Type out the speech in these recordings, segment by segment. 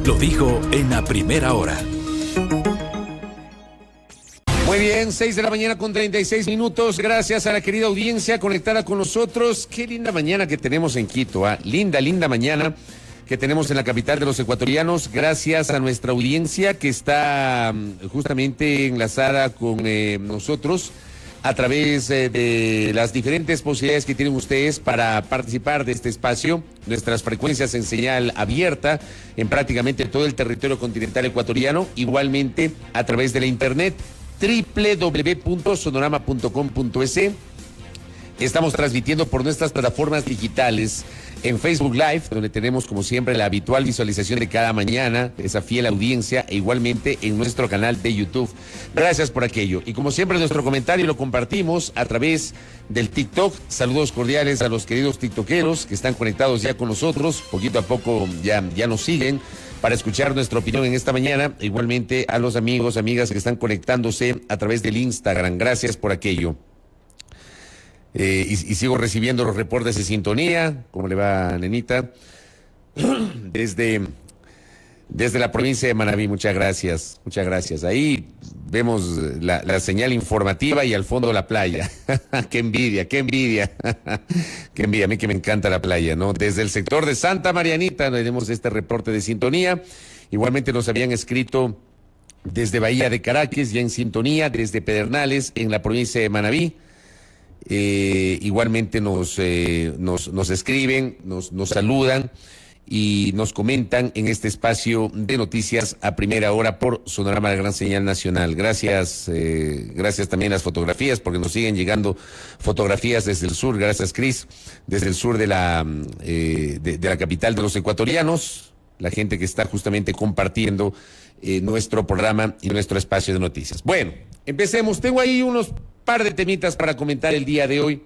lo dijo en la primera hora. Muy bien, 6 de la mañana con 36 minutos. Gracias a la querida audiencia conectada con nosotros. Qué linda mañana que tenemos en Quito, ¿ah? Linda mañana que tenemos en la capital de los ecuatorianos. Gracias a nuestra audiencia que está justamente enlazada con nosotros a través de las diferentes posibilidades que tienen ustedes para participar de este espacio. Nuestras frecuencias en señal abierta en prácticamente todo el territorio continental ecuatoriano. Igualmente a través de la internet www.sonorama.com.es. Estamos transmitiendo por nuestras plataformas digitales en Facebook Live, donde tenemos como siempre la habitual visualización de cada mañana, esa fiel audiencia, e igualmente en nuestro canal de YouTube. Gracias por aquello. Y como siempre nuestro comentario lo compartimos a través del TikTok. Saludos cordiales a los queridos tiktokeros que están conectados ya con nosotros. Poquito a poco ya nos siguen para escuchar nuestra opinión en esta mañana. Igualmente a los amigos, amigas que están conectándose a través del Instagram. Gracias por aquello. Y sigo recibiendo los reportes de sintonía. ¿Cómo le va, nenita? Desde la provincia de Manabí, muchas gracias. Ahí vemos la señal informativa y al fondo la playa. Qué envidia. Qué envidia, a mí que me encanta la playa, ¿no? Desde el sector de Santa Marianita tenemos este reporte de sintonía. Igualmente nos habían escrito desde Bahía de Caracas, ya en sintonía, desde Pedernales, en la provincia de Manabí. Igualmente nos escriben, nos saludan y nos comentan en este espacio de noticias a primera hora por Sonorama, la gran señal nacional. Gracias también a las fotografías, porque nos siguen llegando fotografías desde el sur. Gracias, Cris, desde el sur de la capital de los ecuatorianos, la gente que está justamente compartiendo nuestro programa y nuestro espacio de noticias. Bueno, empecemos. Tengo ahí unos par de temitas para comentar el día de hoy.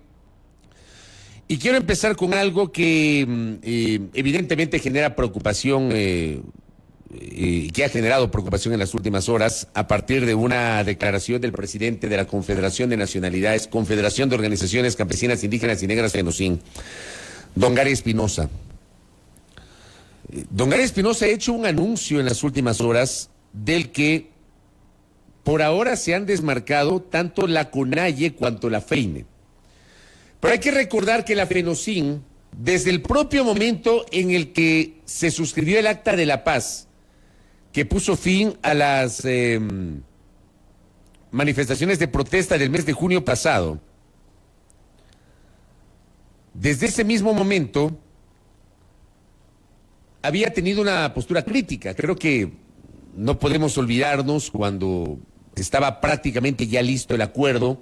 Y quiero empezar con algo que evidentemente genera preocupación, que ha generado preocupación en las últimas horas a partir de una declaración del presidente de la Confederación de Nacionalidades, Confederación de Organizaciones Campesinas, Indígenas y Negras, FENOCIN, don Gary Espinosa. Don Gary Espinosa ha hecho un anuncio en las últimas horas del que por ahora se han desmarcado tanto la CONAIE cuanto la FEINE. Pero hay que recordar que la FENOCIN, desde el propio momento en el que se suscribió el Acta de la Paz, que puso fin a las manifestaciones de protesta del mes de junio pasado, desde ese mismo momento había tenido una postura crítica. Creo que no podemos olvidarnos cuando estaba prácticamente ya listo el acuerdo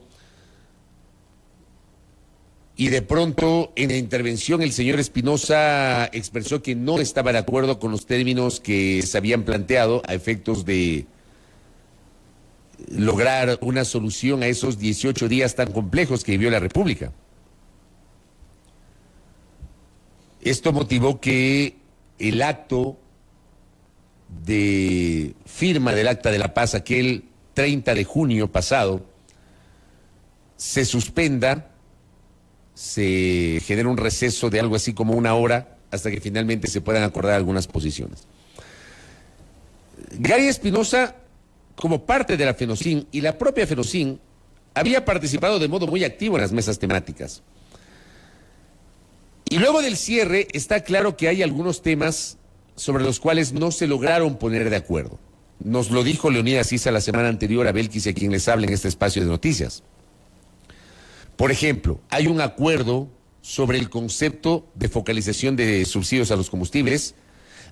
y de pronto en la intervención el señor Espinosa expresó que no estaba de acuerdo con los términos que se habían planteado a efectos de lograr una solución a esos 18 días tan complejos que vivió la República. Esto motivó que el acto de firma del Acta de la Paz, aquel 30 de junio pasado, se suspenda, se genera un receso de algo así como una hora hasta que finalmente se puedan acordar algunas posiciones. Gary Espinosa, como parte de la FENOCIN y la propia FENOCIN, había participado de modo muy activo en las mesas temáticas. Y luego del cierre está claro que hay algunos temas sobre los cuales no se lograron poner de acuerdo. Nos lo dijo Leonidas Issa la semana anterior a Belkis y a quien les habla en este espacio de noticias. Por ejemplo, hay un acuerdo sobre el concepto de focalización de subsidios a los combustibles,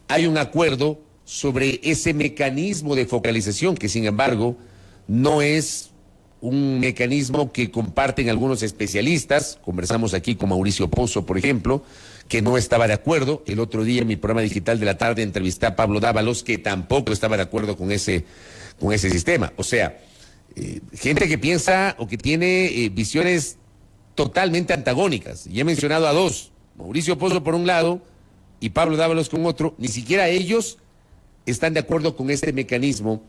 hay un acuerdo sobre ese mecanismo de focalización que, sin embargo, no es un mecanismo que comparten algunos especialistas. Conversamos aquí con Mauricio Pozo, por ejemplo, que no estaba de acuerdo. El otro día en mi programa digital de la tarde entrevisté a Pablo Dávalos, que tampoco estaba de acuerdo con ese sistema. O sea, gente que piensa o que tiene visiones totalmente antagónicas. Y he mencionado a dos, Mauricio Pozo por un lado y Pablo Dávalos con otro. Ni siquiera ellos están de acuerdo con este mecanismo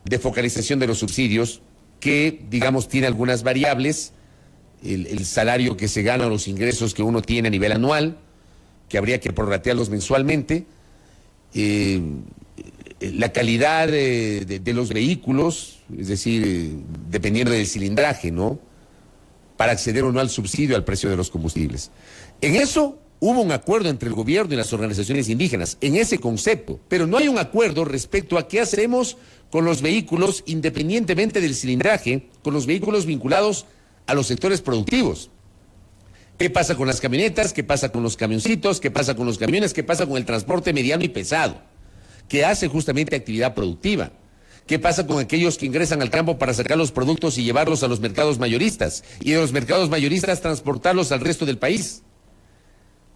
de focalización de los subsidios que, digamos, tiene algunas variables, el salario que se gana o los ingresos que uno tiene a nivel anual, que habría que prorratearlos mensualmente, la calidad de los vehículos, es decir, dependiendo del cilindraje, ¿no? Para acceder o no al subsidio al precio de los combustibles. En eso hubo un acuerdo entre el gobierno y las organizaciones indígenas, en ese concepto, pero no hay un acuerdo respecto a qué hacemos con los vehículos, independientemente del cilindraje, con los vehículos vinculados a los sectores productivos. ¿Qué pasa con las camionetas? ¿Qué pasa con los camioncitos? ¿Qué pasa con los camiones? ¿Qué pasa con el transporte mediano y pesado, que hace justamente actividad productiva? ¿Qué pasa con aquellos que ingresan al campo para sacar los productos y llevarlos a los mercados mayoristas? Y de los mercados mayoristas transportarlos al resto del país.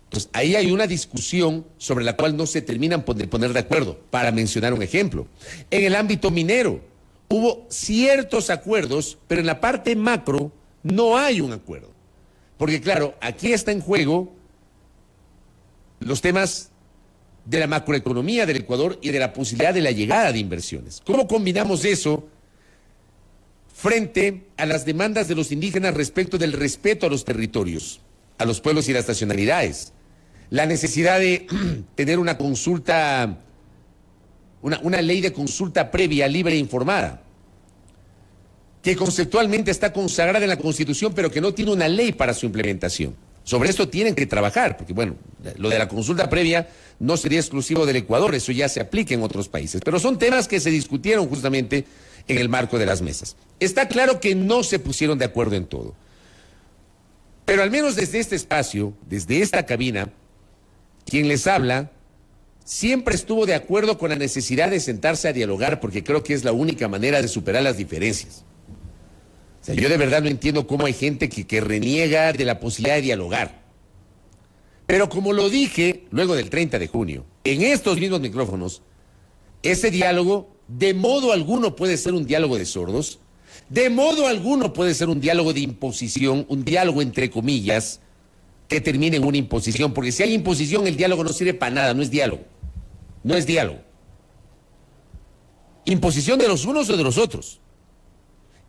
Pues ahí hay una discusión sobre la cual no se terminan de poner de acuerdo, para mencionar un ejemplo. En el ámbito minero hubo ciertos acuerdos, pero en la parte macro no hay un acuerdo. Porque claro, aquí está en juego los temas de la macroeconomía del Ecuador y de la posibilidad de la llegada de inversiones. ¿Cómo combinamos eso frente a las demandas de los indígenas respecto del respeto a los territorios, a los pueblos y las nacionalidades? La necesidad de tener una consulta, una ley de consulta previa, libre e informada, que conceptualmente está consagrada en la Constitución, pero que no tiene una ley para su implementación. Sobre esto tienen que trabajar, porque bueno, lo de la consulta previa no sería exclusivo del Ecuador, eso ya se aplica en otros países, pero son temas que se discutieron justamente en el marco de las mesas. Está claro que no se pusieron de acuerdo en todo, pero al menos desde este espacio, desde esta cabina, quien les habla siempre estuvo de acuerdo con la necesidad de sentarse a dialogar, porque creo que es la única manera de superar las diferencias. O sea, yo de verdad no entiendo cómo hay gente que reniega de la posibilidad de dialogar. Pero como lo dije luego del 30 de junio, en estos mismos micrófonos, ese diálogo de modo alguno puede ser un diálogo de sordos, de modo alguno puede ser un diálogo de imposición, un diálogo entre comillas, que termine en una imposición, porque si hay imposición el diálogo no sirve para nada, no es diálogo. No es diálogo. Imposición de los unos o de los otros.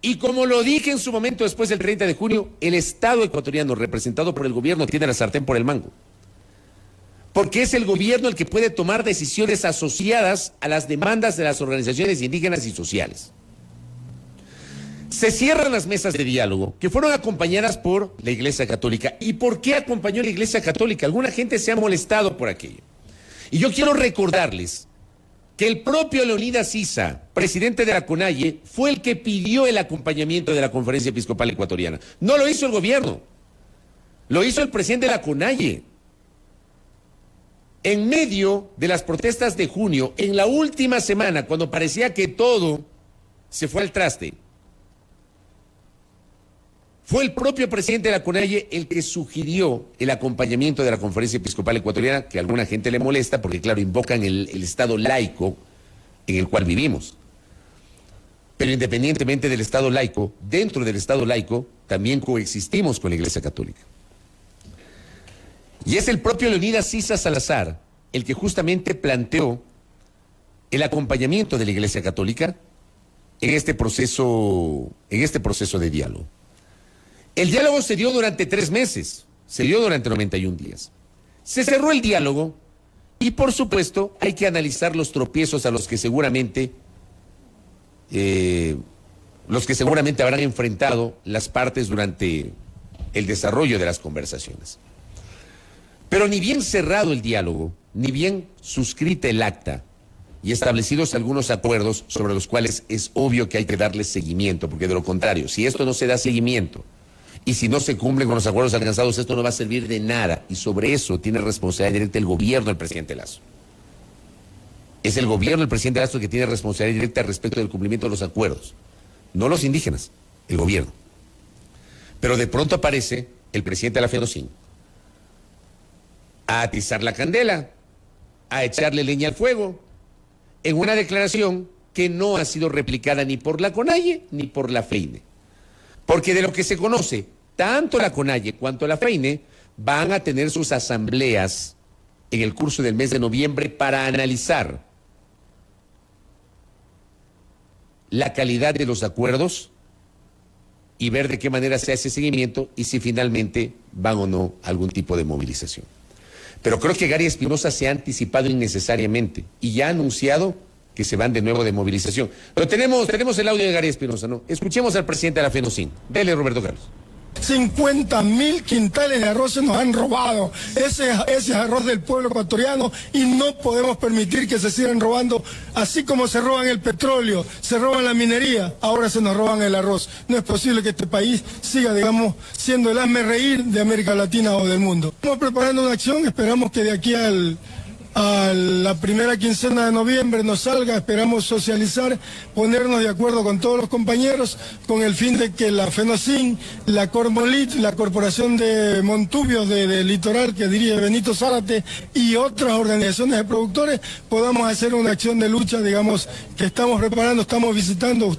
Y como lo dije en su momento después del 30 de junio, el Estado ecuatoriano representado por el gobierno tiene la sartén por el mango. Porque es el gobierno el que puede tomar decisiones asociadas a las demandas de las organizaciones indígenas y sociales. Se cierran las mesas de diálogo, que fueron acompañadas por la Iglesia Católica. ¿Y por qué acompañó la Iglesia Católica? Alguna gente se ha molestado por aquello. Y yo quiero recordarles que el propio Leonidas Issa, presidente de la CONAIE, fue el que pidió el acompañamiento de la Conferencia Episcopal Ecuatoriana. No lo hizo el gobierno, lo hizo el presidente de la CONAIE. En medio de las protestas de junio, en la última semana, cuando parecía que todo se fue al traste, fue el propio presidente de la CONAIE el que sugirió el acompañamiento de la Conferencia Episcopal Ecuatoriana, que a alguna gente le molesta porque, claro, invocan el Estado laico en el cual vivimos. Pero independientemente del Estado laico, dentro del Estado laico también coexistimos con la Iglesia Católica. Y es el propio Leonidas Issa Salazar el que justamente planteó el acompañamiento de la Iglesia Católica en este proceso de diálogo. El diálogo se dio durante 3 meses, se dio durante 91 días. Se cerró el diálogo y, por supuesto, hay que analizar los tropiezos a los que seguramente habrán enfrentado las partes durante el desarrollo de las conversaciones. Pero ni bien cerrado el diálogo, ni bien suscrita el acta y establecidos algunos acuerdos sobre los cuales es obvio que hay que darles seguimiento, porque de lo contrario, si esto no se da seguimiento, y si no se cumplen con los acuerdos alcanzados, esto no va a servir de nada. Y sobre eso tiene responsabilidad directa el gobierno del presidente Lasso. Es el gobierno del presidente Lasso que tiene responsabilidad directa respecto del cumplimiento de los acuerdos. No los indígenas, el gobierno. Pero de pronto aparece el presidente de la FEDOCIN a atizar la candela, a echarle leña al fuego, en una declaración que no ha sido replicada ni por la CONAIE ni por la FEINE. Porque de lo que se conoce, tanto la CONAIE cuanto la FEINE van a tener sus asambleas en el curso del mes de noviembre para analizar la calidad de los acuerdos y ver de qué manera se hace seguimiento y si finalmente van o no a algún tipo de movilización. Pero creo que Gary Espinosa se ha anticipado innecesariamente y ya ha anunciado que se van de nuevo de movilización. Pero tenemos el audio de Gary Espinosa, ¿no? Escuchemos al presidente de la FENOCIN. Dele, Roberto Carlos. 50.000 quintales de arroz se nos han robado. Ese es arroz del pueblo ecuatoriano y no podemos permitir que se sigan robando, así como se roban el petróleo, se roban la minería, ahora se nos roban el arroz. No es posible que este país siga, digamos, siendo el hazmerreír de América Latina o del mundo. Estamos preparando una acción, esperamos que de aquí a la primera quincena de noviembre nos salga, esperamos socializar, ponernos de acuerdo con todos los compañeros, con el fin de que la FENOCIN, la Cormolit, la Corporación de Montubios de Litoral, que dirige Benito Zárate, y otras organizaciones de productores, podamos hacer una acción de lucha, digamos, que estamos preparando, estamos visitando.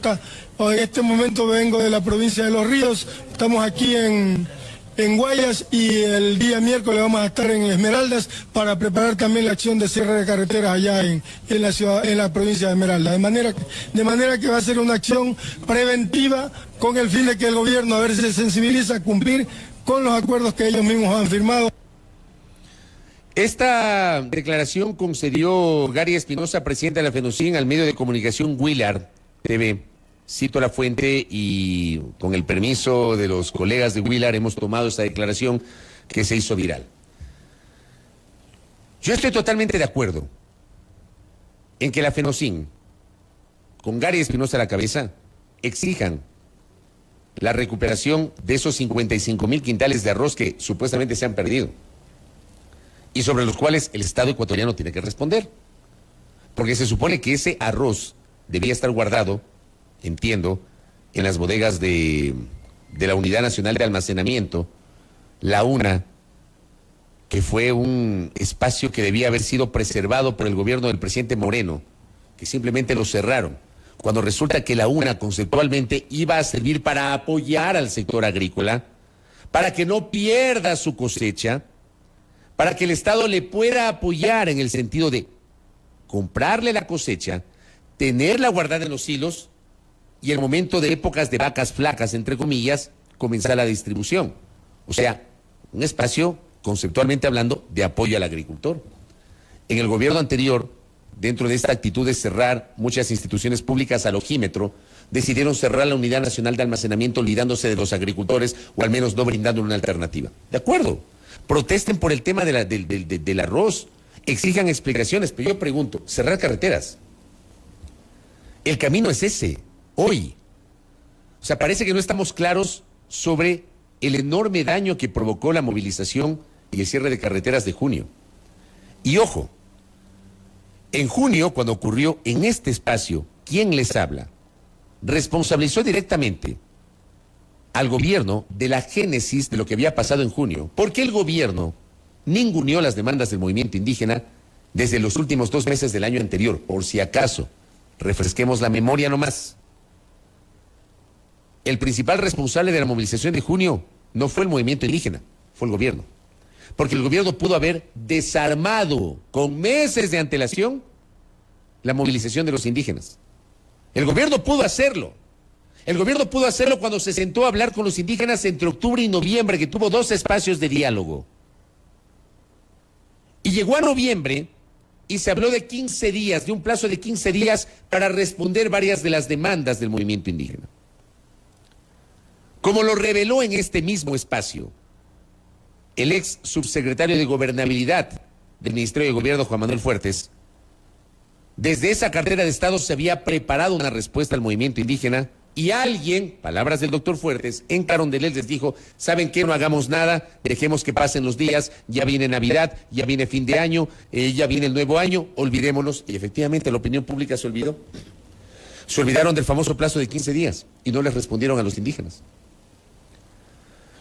En este momento vengo de la provincia de Los Ríos, estamos aquí en Guayas y el día miércoles vamos a estar en Esmeraldas para preparar también la acción de cierre de carreteras allá en la provincia de Esmeraldas. De manera que va a ser una acción preventiva con el fin de que el gobierno a ver si se sensibiliza a cumplir con los acuerdos que ellos mismos han firmado. Esta declaración concedió Gary Espinosa, presidente de la FENOCIN, al medio de comunicación Willard TV. Cito la fuente y con el permiso de los colegas de Willard hemos tomado esta declaración que se hizo viral. Yo estoy totalmente de acuerdo en que la FENOCIN, con Gary Espinosa a la cabeza, exijan la recuperación de esos 55.000 quintales de arroz que supuestamente se han perdido y sobre los cuales el Estado ecuatoriano tiene que responder. Porque se supone que ese arroz debía estar guardado, entiendo, en las bodegas de la Unidad Nacional de Almacenamiento, la UNA, que fue un espacio que debía haber sido preservado por el gobierno del presidente Moreno, que simplemente lo cerraron, cuando resulta que la UNA conceptualmente iba a servir para apoyar al sector agrícola, para que no pierda su cosecha, para que el Estado le pueda apoyar en el sentido de comprarle la cosecha, tenerla guardada en los silos, y el momento de épocas de vacas flacas, entre comillas, comenzar la distribución. O sea, un espacio, conceptualmente hablando, de apoyo al agricultor. En el gobierno anterior, dentro de esta actitud de cerrar muchas instituciones públicas al ojímetro, decidieron cerrar la Unidad Nacional de Almacenamiento olvidándose de los agricultores o al menos no brindando una alternativa. De acuerdo, protesten por el tema del arroz, exijan explicaciones, pero yo pregunto, cerrar carreteras. El camino es ese. Hoy. O sea, parece que no estamos claros sobre el enorme daño que provocó la movilización y el cierre de carreteras de junio. Y ojo, en junio, cuando ocurrió en este espacio, ¿quién les habla? Responsabilizó directamente al gobierno de la génesis de lo que había pasado en junio. Porque el gobierno ninguneó las demandas del movimiento indígena desde los últimos 2 meses del año anterior, por si acaso. Refresquemos la memoria nomás. El principal responsable de la movilización de junio no fue el movimiento indígena, fue el gobierno. Porque el gobierno pudo haber desarmado con meses de antelación la movilización de los indígenas. El gobierno pudo hacerlo. El gobierno pudo hacerlo cuando se sentó a hablar con los indígenas entre octubre y noviembre, que tuvo 2 espacios de diálogo. Y llegó a noviembre y se habló de 15 días, de un plazo de 15 días para responder varias de las demandas del movimiento indígena. Como lo reveló en este mismo espacio el ex subsecretario de Gobernabilidad del Ministerio de Gobierno, Juan Manuel Fuertes, desde esa cartera de Estado se había preparado una respuesta al movimiento indígena y alguien, palabras del doctor Fuertes, en Carondelet les dijo, ¿saben qué? No hagamos nada, dejemos que pasen los días, ya viene Navidad, ya viene fin de año, ya viene el nuevo año, olvidémonos. Y efectivamente la opinión pública se olvidó. Se olvidaron del famoso plazo de 15 días y no les respondieron a los indígenas.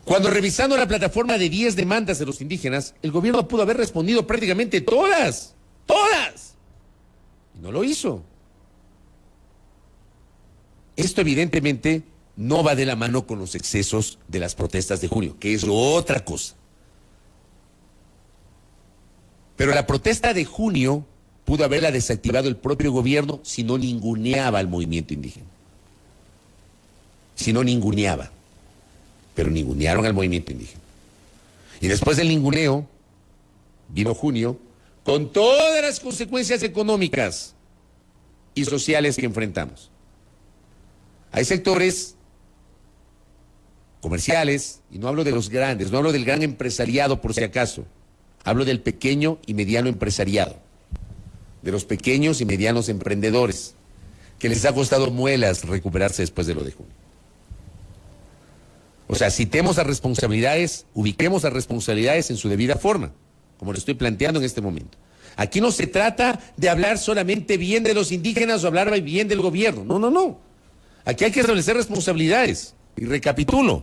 Cuando revisando la plataforma de 10 demandas de los indígenas, el gobierno pudo haber respondido prácticamente todas, y no lo hizo. Esto evidentemente no va de la mano con los excesos de las protestas de junio, que es otra cosa. Pero la protesta de junio pudo haberla desactivado el propio gobierno si no ninguneaba al movimiento indígena. Si no ninguneaba. Pero ningunearon al movimiento indígena. Y después del ninguneo, vino junio, con todas las consecuencias económicas y sociales que enfrentamos. Hay sectores comerciales, y no hablo de los grandes, no hablo del gran empresariado por si acaso, hablo del pequeño y mediano empresariado, de los pequeños y medianos emprendedores, que les ha costado muelas recuperarse después de lo de junio. O sea, citemos a responsabilidades, ubiquemos a responsabilidades en su debida forma, como lo estoy planteando en este momento. Aquí no se trata de hablar solamente bien de los indígenas o hablar bien del gobierno, no. Aquí hay que establecer responsabilidades. Y recapitulo,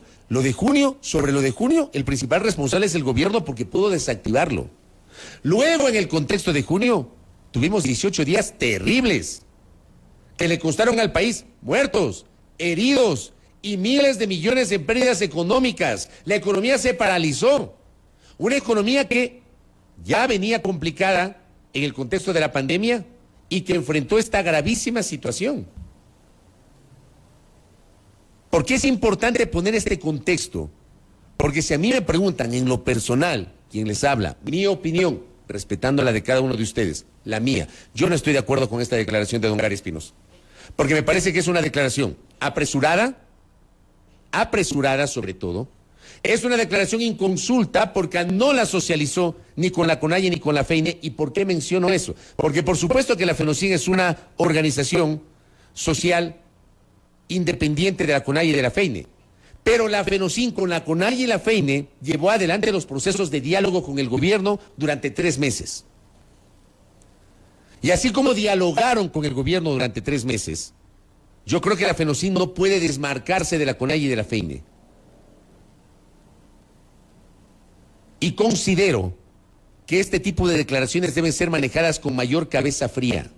sobre lo de junio, el principal responsable es el gobierno porque pudo desactivarlo. Luego, en el contexto de junio, tuvimos 18 días terribles que le costaron al país muertos, heridos y miles de millones en pérdidas económicas. La economía se paralizó. Una economía que ya venía complicada en el contexto de la pandemia y que enfrentó esta gravísima situación. ¿Por qué es importante poner este contexto? Porque si a mí me preguntan en lo personal, quien les habla, mi opinión, respetando la de cada uno de ustedes, la mía, yo no estoy de acuerdo con esta declaración de don Gary Espinosa. Porque me parece que es una declaración apresurada sobre todo. Es una declaración inconsulta porque no la socializó ni con la CONAIE ni con la FEINE. ¿Y por qué menciono eso? Porque por supuesto que la FENOCIN es una organización social independiente de la CONAIE y de la FEINE. Pero la FENOCIN con la CONAIE y la FEINE llevó adelante los procesos de diálogo con el gobierno durante 3 meses. Y así como dialogaron con el gobierno durante 3 meses, yo creo que la FENOCIN no puede desmarcarse de la CONAIE y de la FEINE. Y considero que este tipo de declaraciones deben ser manejadas con mayor cabeza fría.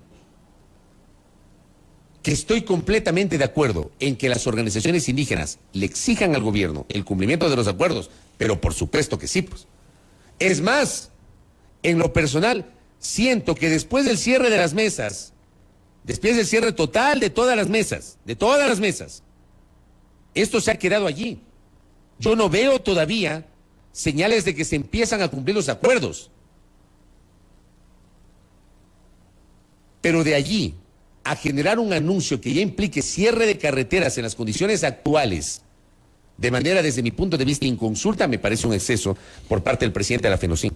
Que estoy completamente de acuerdo en que las organizaciones indígenas le exijan al gobierno el cumplimiento de los acuerdos, pero por supuesto que sí, pues. Es más, en lo personal, siento que después del cierre de las mesas, después del cierre total de todas las mesas, esto se ha quedado allí. Yo no veo todavía señales de que se empiezan a cumplir los acuerdos. Pero de allí a generar un anuncio que ya implique cierre de carreteras en las condiciones actuales, de manera, desde mi punto de vista, inconsulta, me parece un exceso por parte del presidente de la FENOCIN.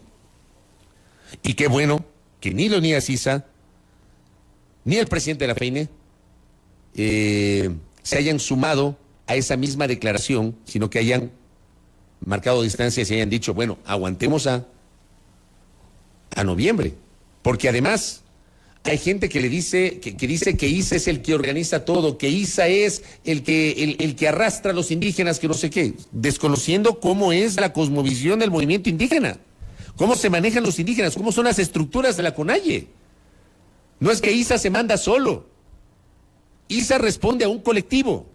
Y qué bueno que ni Leonidas Sisa, ni el presidente de la FEINE se hayan sumado a esa misma declaración, sino que hayan marcado distancias y hayan dicho, bueno, aguantemos a noviembre, porque además hay gente que le dice que dice que ISA es el que organiza todo, que ISA es el que arrastra a los indígenas, que no sé qué, desconociendo cómo es la cosmovisión del movimiento indígena, cómo se manejan los indígenas, cómo son las estructuras de la CONAIE. No es que ISA se manda solo, ISA responde a un colectivo,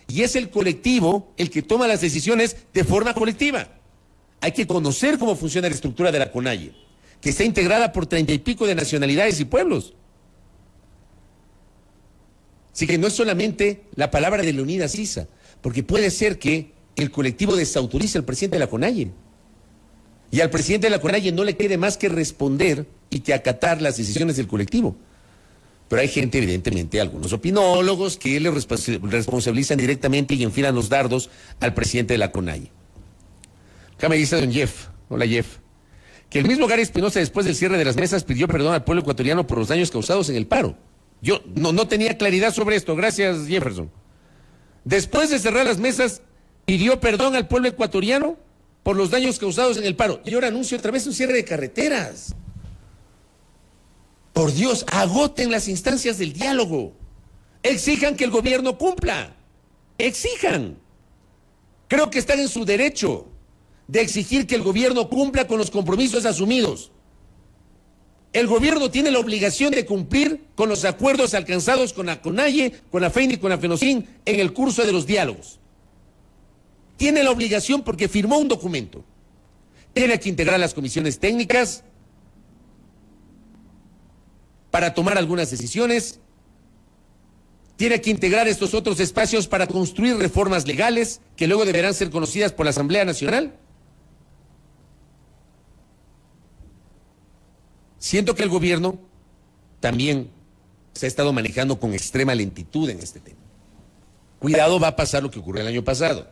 y es el colectivo el que toma las decisiones de forma colectiva. Hay que conocer cómo funciona la estructura de la CONAIE, que está integrada por 30 y pico de nacionalidades y pueblos. Así que no es solamente la palabra de Leonidas Sisa, porque puede ser que el colectivo desautorice al presidente de la CONAIE. Y al presidente de la CONAIE no le quede más que responder y que acatar las decisiones del colectivo. Pero hay gente, evidentemente, algunos opinólogos, que le responsabilizan directamente y enfilan los dardos al presidente de la CONAIE. Acá me dice don Jeff, hola Jeff, que el mismo Gary Espinosa, después del cierre de las mesas, pidió perdón al pueblo ecuatoriano por los daños causados en el paro. Yo no tenía claridad sobre esto, gracias Jefferson. Después de cerrar las mesas, pidió perdón al pueblo ecuatoriano por los daños causados en el paro. Y ahora anuncio otra vez un cierre de carreteras. Por Dios, agoten las instancias del diálogo. Exijan que el gobierno cumpla. Exijan. Creo que están en su derecho de exigir que el gobierno cumpla con los compromisos asumidos. El gobierno tiene la obligación de cumplir con los acuerdos alcanzados con la CONAIE, con la FEINE y con la FENOCIN en el curso de los diálogos. Tiene la obligación porque firmó un documento. Tiene que integrar las comisiones técnicas para tomar algunas decisiones. Tiene que integrar estos otros espacios para construir reformas legales que luego deberán ser conocidas por la Asamblea Nacional. Siento que el gobierno también se ha estado manejando con extrema lentitud en este tema. Cuidado, va a pasar lo que ocurrió el año pasado,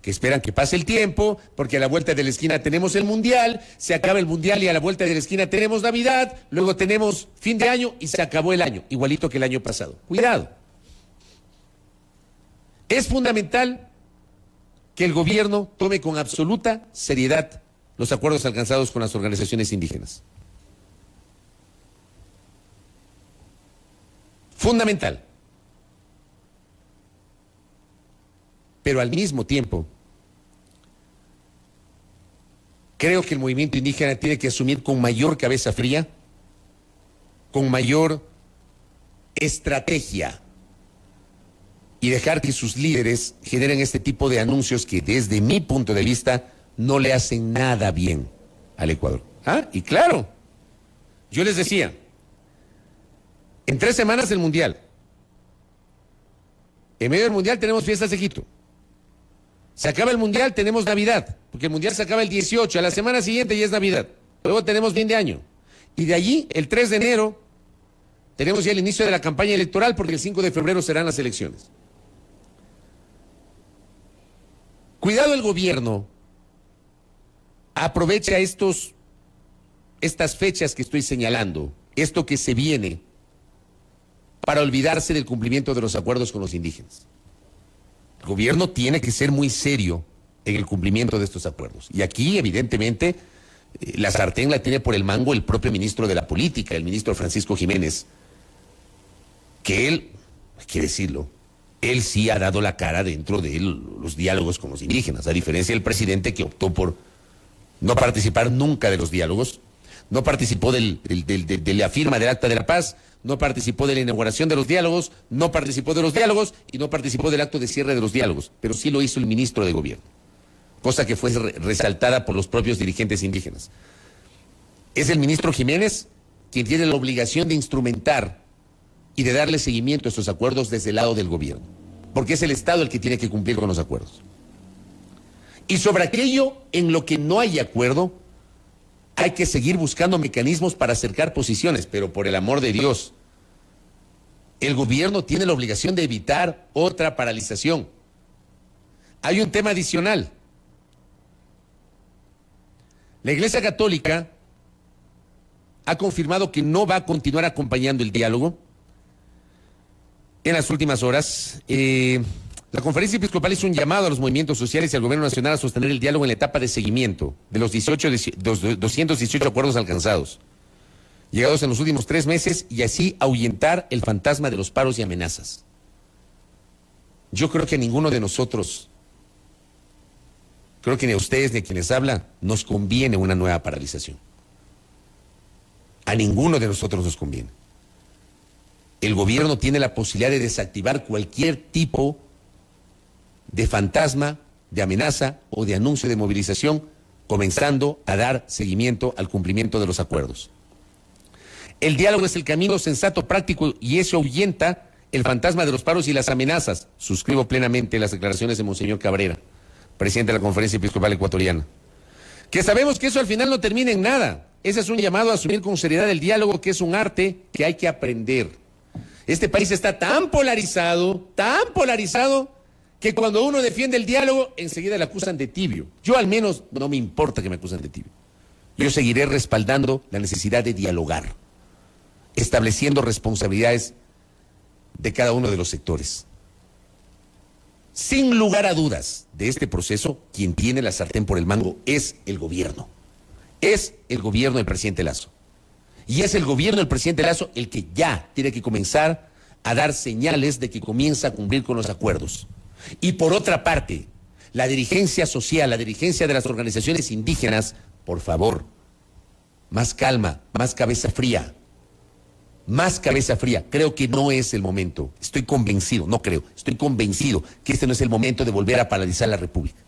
que esperan que pase el tiempo, porque a la vuelta de la esquina tenemos el Mundial, se acaba el Mundial y a la vuelta de la esquina tenemos Navidad, luego tenemos fin de año y se acabó el año, igualito que el año pasado. Cuidado. Es fundamental que el gobierno tome con absoluta seriedad los acuerdos alcanzados con las organizaciones indígenas. Fundamental. Pero al mismo tiempo, creo que el movimiento indígena tiene que asumir con mayor cabeza fría, con mayor estrategia, y dejar que sus líderes generen este tipo de anuncios que desde mi punto de vista no le hacen nada bien al Ecuador. Y claro, yo les decía, en 3 semanas el Mundial. En medio del Mundial tenemos fiestas de Quito. Se acaba el Mundial, tenemos Navidad, porque el Mundial se acaba el 18, a la semana siguiente ya es Navidad. Luego tenemos fin de año. Y de allí, el 3 de enero, tenemos ya el inicio de la campaña electoral, porque el 5 de febrero serán las elecciones. Cuidado, el gobierno aprovecha estas fechas que estoy señalando, esto que se viene, para olvidarse del cumplimiento de los acuerdos con los indígenas. El gobierno tiene que ser muy serio en el cumplimiento de estos acuerdos. Y aquí, evidentemente, la sartén la tiene por el mango el propio ministro de la Política, el ministro Francisco Jiménez, que él, hay que decirlo, él sí ha dado la cara dentro de los diálogos con los indígenas, a diferencia del presidente que optó por no participar nunca de los diálogos, no participó de la firma del Acta de la Paz, no participó de la inauguración de los diálogos, no participó de los diálogos y no participó del acto de cierre de los diálogos, pero sí lo hizo el ministro de Gobierno, cosa que fue resaltada por los propios dirigentes indígenas. Es el ministro Jiménez quien tiene la obligación de instrumentar y de darle seguimiento a estos acuerdos desde el lado del gobierno, porque es el Estado el que tiene que cumplir con los acuerdos. Y sobre aquello en lo que no hay acuerdo, hay que seguir buscando mecanismos para acercar posiciones, pero por el amor de Dios, el gobierno tiene la obligación de evitar otra paralización. Hay un tema adicional. La Iglesia Católica ha confirmado que no va a continuar acompañando el diálogo. En las últimas horas, la Conferencia Episcopal hizo un llamado a los movimientos sociales y al Gobierno Nacional a sostener el diálogo en la etapa de seguimiento de los 218 acuerdos alcanzados, llegados en los últimos 3 meses, y así ahuyentar el fantasma de los paros y amenazas. Yo creo que a ninguno de nosotros, creo que ni a ustedes ni a quienes habla, nos conviene una nueva paralización. A ninguno de nosotros nos conviene. El gobierno tiene la posibilidad de desactivar cualquier tipo de fantasma, de amenaza o de anuncio de movilización, comenzando a dar seguimiento al cumplimiento de los acuerdos. El diálogo es el camino sensato, práctico, y eso ahuyenta el fantasma de los paros y las amenazas. Suscribo plenamente las declaraciones de Monseñor Cabrera, presidente de la Conferencia Episcopal Ecuatoriana. Que sabemos que eso al final no termina en nada. Ese es un llamado a asumir con seriedad el diálogo, que es un arte que hay que aprender. Este país está tan polarizado, que cuando uno defiende el diálogo, enseguida le acusan de tibio. Yo al menos no me importa que me acusen de tibio. Yo seguiré respaldando la necesidad de dialogar, estableciendo responsabilidades de cada uno de los sectores. Sin lugar a dudas, de este proceso, quien tiene la sartén por el mango es el gobierno. Es el gobierno del presidente Lasso. Y es el gobierno del presidente Lasso el que ya tiene que comenzar a dar señales de que comienza a cumplir con los acuerdos. Y por otra parte, la dirigencia social, la dirigencia de las organizaciones indígenas, por favor, más calma, más cabeza fría. Más cabeza fría. Creo que no es el momento. Estoy convencido que este no es el momento de volver a paralizar la República.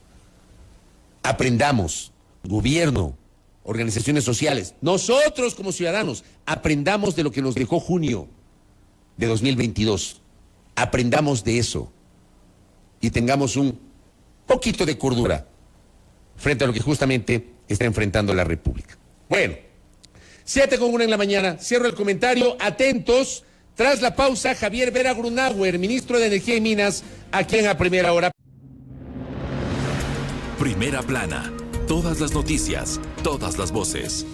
Aprendamos, gobierno, organizaciones sociales, nosotros como ciudadanos, aprendamos de lo que nos dejó junio de 2022. Aprendamos de eso y tengamos un poquito de cordura frente a lo que justamente está enfrentando la República. Bueno, 7:01 en la mañana, cierro el comentario, atentos, Tras la pausa, Javier Vera Grunauer, ministro de Energía y Minas, aquí en A Primera Hora. Primera plana. Todas las noticias, todas las voces.